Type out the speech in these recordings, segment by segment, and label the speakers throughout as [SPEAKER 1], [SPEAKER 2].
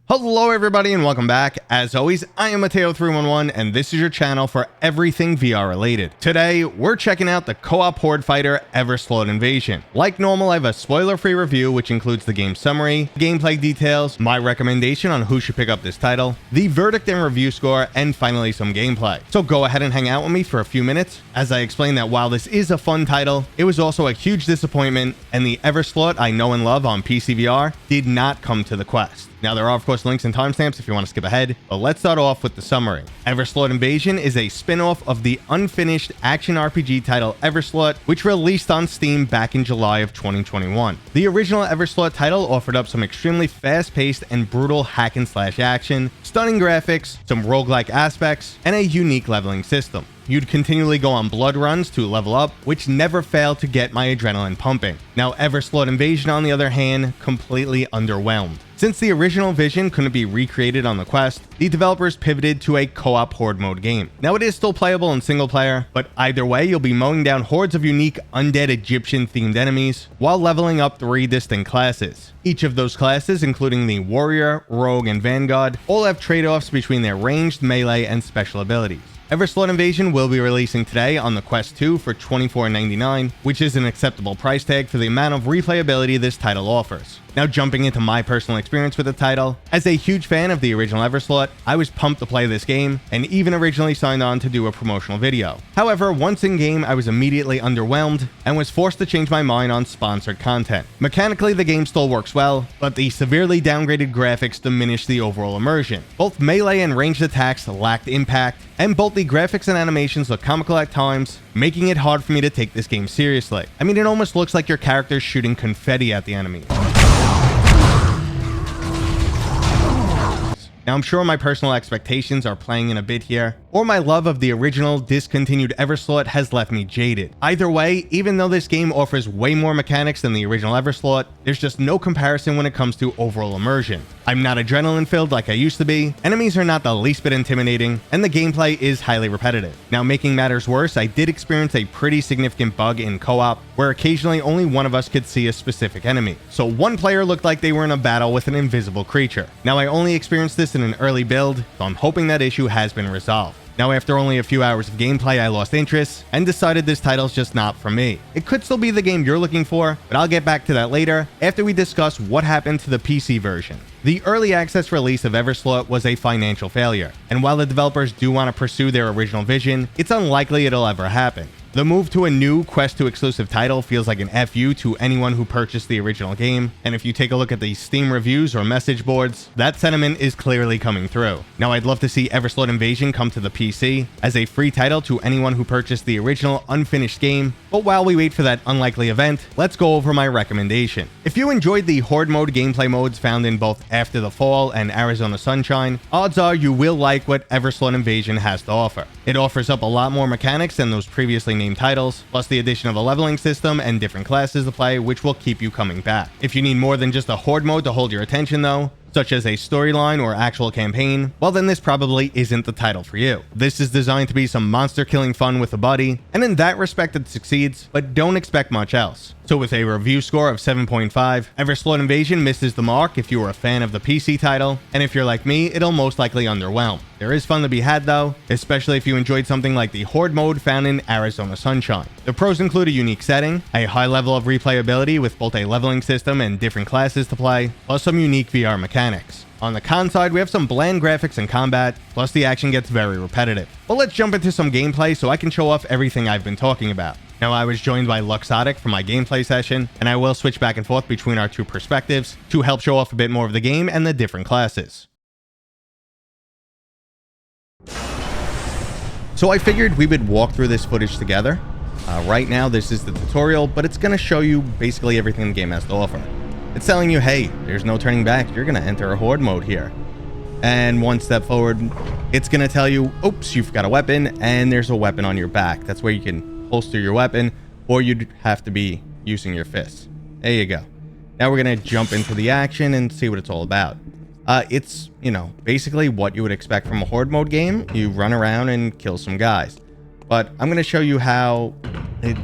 [SPEAKER 1] Hello everybody and welcome back. As always, I am Mateo311 and this is your channel for everything VR related. Today, we're checking out the co-op horde fighter Everslaught Invasion. Like normal, I have a spoiler-free review which includes the game summary, gameplay details, my recommendation on who should pick up this title, the verdict and review score, and finally some gameplay. So go ahead and hang out with me for a few minutes as I explain that while this is a fun title, it was also a huge disappointment and the Everslaught I know and love on PCVR did not come to the Quest. Now, there are, of course, links and timestamps if you want to skip ahead, but let's start off with the summary. Everslaught Invasion is a spin-off of the unfinished action RPG title Everslaught, which released on Steam back in July of 2021. The original Everslaught title offered up some extremely fast-paced and brutal hack-and-slash action, stunning graphics, some roguelike aspects, and a unique leveling system. You'd continually go on blood runs to level up, which never failed to get my adrenaline pumping. Now, Everslaught Invasion, on the other hand, completely underwhelmed. Since the original vision couldn't be recreated on the Quest, the developers pivoted to a co-op horde mode game. Now, it is still playable in single player, but either way, you'll be mowing down hordes of unique undead Egyptian-themed enemies while leveling up 3 distinct classes. Each of those classes, including the Warrior, Rogue, and Vanguard, all have trade-offs between their ranged, melee, and special abilities. Everslaught Invasion will be releasing today on the Quest 2 for $24.99, which is an acceptable price tag for the amount of replayability this title offers. Now, jumping into my personal experience with the title, as a huge fan of the original Everslaught, I was pumped to play this game and even originally signed on to do a promotional video. However, once in game, I was immediately underwhelmed and was forced to change my mind on sponsored content. Mechanically, the game still works well, but the severely downgraded graphics diminished the overall immersion. Both melee and ranged attacks lacked impact, and both the graphics and animations look comical at times, making it hard for me to take this game seriously. I mean, it almost looks like your character's shooting confetti at the enemies. Now, I'm sure my personal expectations are playing in a bit here, or my love of the original discontinued Everslaught has left me jaded. Either way, even though this game offers way more mechanics than the original Everslaught, there's just no comparison when it comes to overall immersion. I'm not adrenaline filled like I used to be, enemies are not the least bit intimidating, and the gameplay is highly repetitive. Now, making matters worse, I did experience a pretty significant bug in co-op, where occasionally only one of us could see a specific enemy. So one player looked like they were in a battle with an invisible creature. Now, I only experienced this in an early build, so I'm hoping that issue has been resolved. Now, after only a few hours of gameplay, I lost interest and decided this title's just not for me. It could still be the game you're looking for, but I'll get back to that later after we discuss what happened to the PC version. The early access release of Everslaught was a financial failure, and while the developers do want to pursue their original vision, it's unlikely it'll ever happen. The move to a new Quest 2 exclusive title feels like an FU to anyone who purchased the original game, and if you take a look at the Steam reviews or message boards, that sentiment is clearly coming through. Now, I'd love to see Everslaught Invasion come to the PC as a free title to anyone who purchased the original unfinished game, but while we wait for that unlikely event, let's go over my recommendation. If you enjoyed the horde mode gameplay modes found in both After the Fall and Arizona Sunshine, odds are you will like what Everslaught Invasion has to offer. It offers up a lot more mechanics than those previously named titles, plus the addition of a leveling system and different classes to play, which will keep you coming back. If you need more than just a horde mode to hold your attention though, such as a storyline or actual campaign, well then this probably isn't the title for you. This is designed to be some monster killing fun with a buddy, and in that respect it succeeds, but don't expect much else. So with a review score of 7.5, Everslaught Invasion misses the mark if you were a fan of the PC title, and if you're like me, it'll most likely underwhelm. There is fun to be had though, especially if you enjoyed something like the horde mode found in Arizona Sunshine. The pros include a unique setting, a high level of replayability with both a leveling system and different classes to play, plus some unique VR mechanics. On the con side, we have some bland graphics and combat, plus the action gets very repetitive. But let's jump into some gameplay so I can show off everything I've been talking about. Now, I was joined by Luxotic for my gameplay session, and I will switch back and forth between our two perspectives to help show off a bit more of the game and the different classes. So I figured we would walk through this footage together. Right now, this is the tutorial, but it's going to show you basically everything the game has to offer. It's telling you, hey, there's no turning back. You're going to enter a horde mode here. And one step forward, it's going to tell you, oops, you've got a weapon, and there's a weapon on your back. That's where you can holster your weapon, or you'd have to be using your fists. There you go. Now we're going to jump into the action and see what it's all about. It's, basically what you would expect from a horde mode game. You run around and kill some guys. But I'm going to show you how it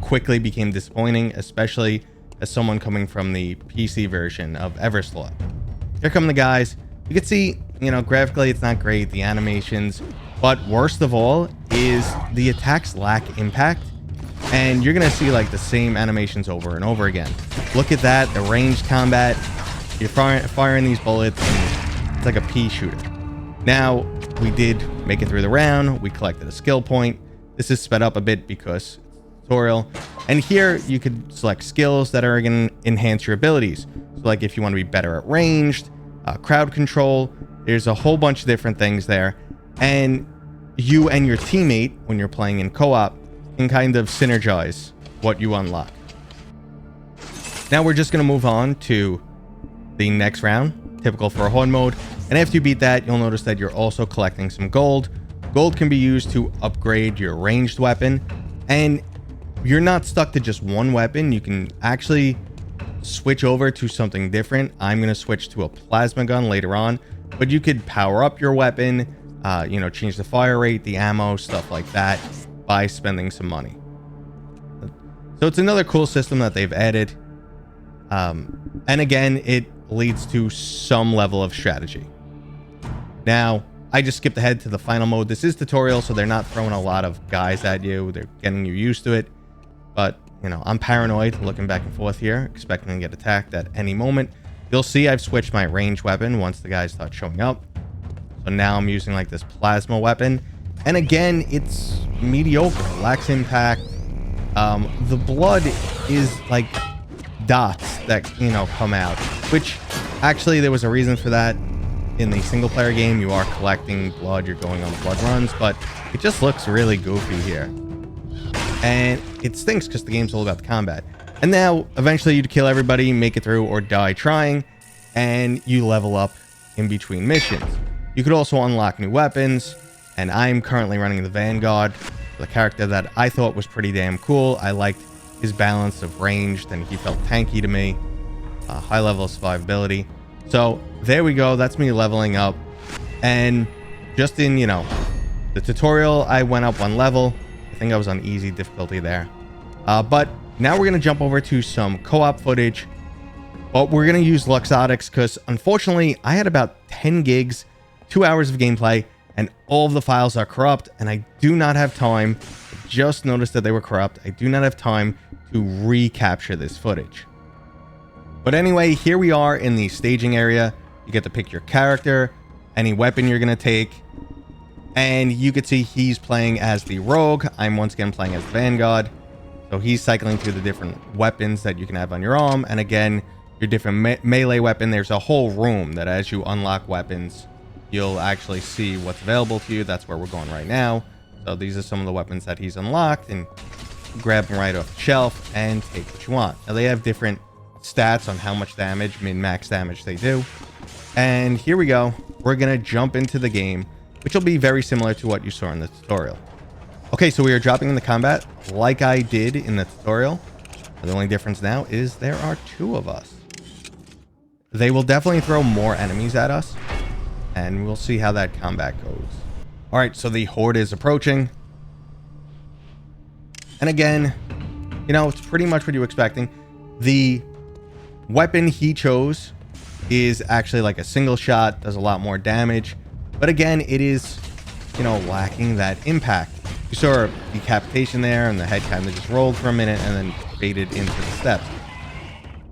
[SPEAKER 1] quickly became disappointing, especially as someone coming from the PC version of Everslaught. Here come the guys. You can see, you know, graphically it's not great, the animations, but worst of all is the attacks lack impact, and you're gonna see like the same animations over and over again. Look at that, the ranged combat. You're firing these bullets, and it's like a pea shooter. Now, we did make it through the round. We collected a skill point. This is sped up a bit because it's a tutorial. And here you could select skills that are going to enhance your abilities. So like if you want to be better at ranged, crowd control, there's a whole bunch of different things there. And you and your teammate, when you're playing in co-op, can kind of synergize what you unlock. Now we're just going to move on to the next round, typical for a horde mode. And after you beat that, you'll notice that you're also collecting some gold. Gold can be used to upgrade your ranged weapon, and you're not stuck to just one weapon. You can actually switch over to something different. I'm going to switch to a plasma gun later on, but you could power up your weapon, you know, change the fire rate, the ammo, stuff like that by spending some money. So it's another cool system that they've added. And again, it leads to some level of strategy. Now, I just skipped ahead to the final mode. This is tutorial, so they're not throwing a lot of guys at you. They're getting you used to it. But, you know, I'm paranoid looking back and forth here, expecting to get attacked at any moment. You'll see I've switched my ranged weapon once the guys start showing up. So now I'm using like this plasma weapon. And again, it's mediocre, lacks impact. The blood is like dots that, you know, come out, which actually there was a reason for that. In the single player game, you are collecting blood, you're going on blood runs, but it just looks really goofy here. And it stinks because the game's all about the combat. And now, eventually you'd kill everybody, make it through, or die trying, and you level up in between missions. You could also unlock new weapons, and I'm currently running the Vanguard, the character that I thought was pretty damn cool. I liked his balance of ranged, and he felt tanky to me. High level of survivability. So there we go. That's me leveling up. And just in, you know, the tutorial, I went up one level. I think I was on easy difficulty there. But now we're going to jump over to some co-op footage. But we're going to use Luxottics because unfortunately I had about 10 gigs, 2 hours of gameplay, and all of the files are corrupt. And I do not have time. I just noticed that they were corrupt. I do not have time to recapture this footage. But anyway, here we are in the staging area. You get to pick your character, any weapon you're going to take. And you can see he's playing as the rogue. I'm once again playing as the Vanguard. So he's cycling through the different weapons that you can have on your arm. And again, your different melee weapon. There's a whole room that as you unlock weapons, you'll actually see what's available to you. That's where we're going right now. So these are some of the weapons that he's unlocked. And grab them right off the shelf and take what you want. Now they have different stats on how much damage, min-max damage they do. And here we go. We're going to jump into the game, which will be very similar to what you saw in the tutorial. Okay, so we are dropping into combat like I did in the tutorial. The only difference now is there are two of us. They will definitely throw more enemies at us, and we'll see how that combat goes. All right, so the horde is approaching. And again, you know, it's pretty much what you were expecting. The weapon he chose is actually like a single shot, does a lot more damage, but again, it is, you know, lacking that impact. You saw a decapitation there, and the head kind of just rolled for a minute and then faded into the steps.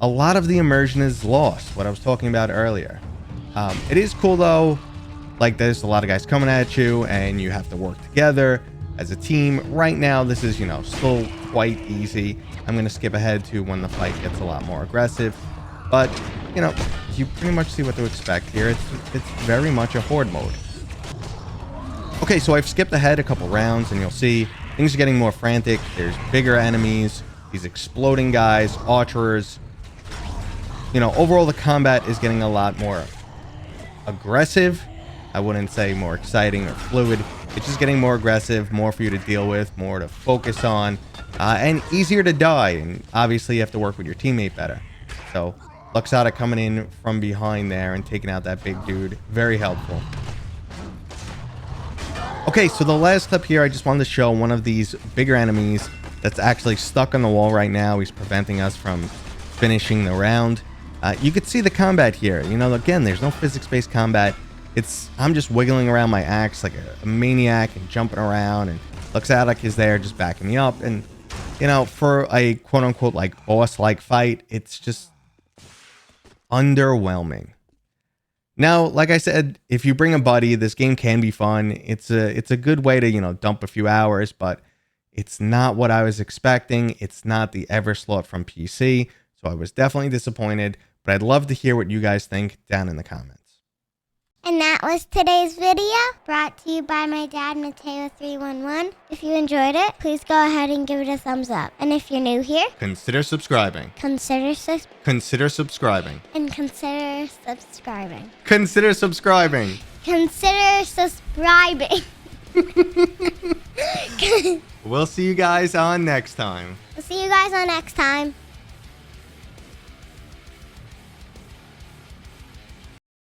[SPEAKER 1] A lot of the immersion is lost, what I was talking about earlier. It is cool though, like there's a lot of guys coming at you and you have to work together as a team. Right now, this is, you know, still quite easy. I'm going to skip ahead to when the fight gets a lot more aggressive. But, you know, you pretty much see what to expect here. It's very much a horde mode. Okay, so I've skipped ahead a couple rounds, and you'll see things are getting more frantic. There's bigger enemies, these exploding guys, archers. You know, overall, the combat is getting a lot more aggressive. I wouldn't say more exciting or fluid. It's just getting more aggressive, more for you to deal with, more to focus on, and easier to die. And obviously, you have to work with your teammate better. So, Luxottic coming in from behind there and taking out that big dude. Very helpful. Okay, so the last clip here, I just wanted to show one of these bigger enemies that's actually stuck on the wall right now. He's preventing us from finishing the round. You could see the combat here. You know, again, there's no physics-based combat. I'm just wiggling around my axe like a maniac and jumping around, and Luxadic is there just backing me up. And, you know, for a quote-unquote like boss-like fight, it's just underwhelming. Now, like I said, if you bring a buddy, this game can be fun. It's a good way to, you know, dump a few hours, but it's not what I was expecting. It's not the Everslaught from PC, so I was definitely disappointed, but I'd love to hear what you guys think down in the comments.
[SPEAKER 2] And that was today's video, brought to you by my dad, Mateo311. If you enjoyed it, please go ahead and give it a thumbs up. And if you're new here,
[SPEAKER 1] Consider subscribing.
[SPEAKER 2] consider subscribing.
[SPEAKER 1] Consider subscribing.
[SPEAKER 2] Consider subscribing.
[SPEAKER 1] Consider subscribing.
[SPEAKER 2] Consider subscribing.
[SPEAKER 1] We'll see you guys on next time.
[SPEAKER 2] We'll see you guys on next time.